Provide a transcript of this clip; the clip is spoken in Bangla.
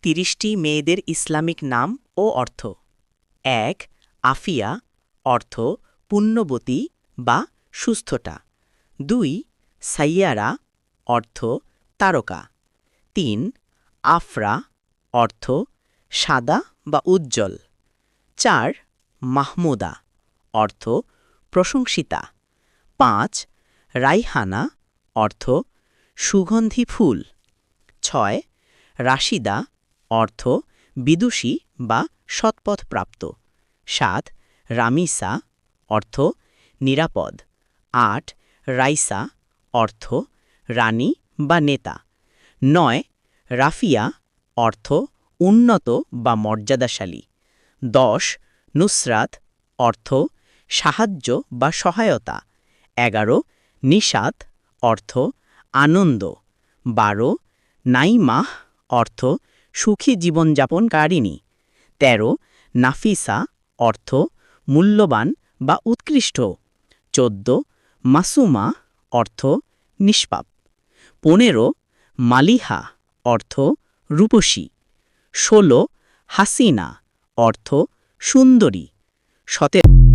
30টি মেয়েদের ইসলামিক নাম ও অর্থ। ১ আফিয়া অর্থ পুণ্যবতী বা সুস্থতা। ২ সাইয়ারা অর্থ তারকা। ৩ আফরা অর্থ সাদা বা উজ্জ্বল। ৪ মাহমুদা অর্থ প্রশংসিতা। ৫ রাইহানা অর্থ সুগন্ধি ফুল। ৬ রাশিদা অর্থ বিদুষী বা সৎপথপ্রাপ্ত। ৭ রামিসা অর্থ নিরাপদ। ৮ রাইসা অর্থ রানী বা নেতা। ৯ রাফিয়া অর্থ উন্নত বা মর্যাদাশালী। ১০ নুসরাত অর্থ সাহায্য বা সহায়তা। ১১ নিশাত অর্থ আনন্দ। ১২ নাইমাহ অর্থ সুখী জীবনযাপনকারিণী। ১৩ নাফিসা অর্থ মূল্যবান বা উৎকৃষ্ট। ১৪ মাসুমা অর্থ নিষ্পাপ। ১৫ মালিহা অর্থ রূপসী। ১৬ হাসিনা অর্থ সুন্দরী। ১৭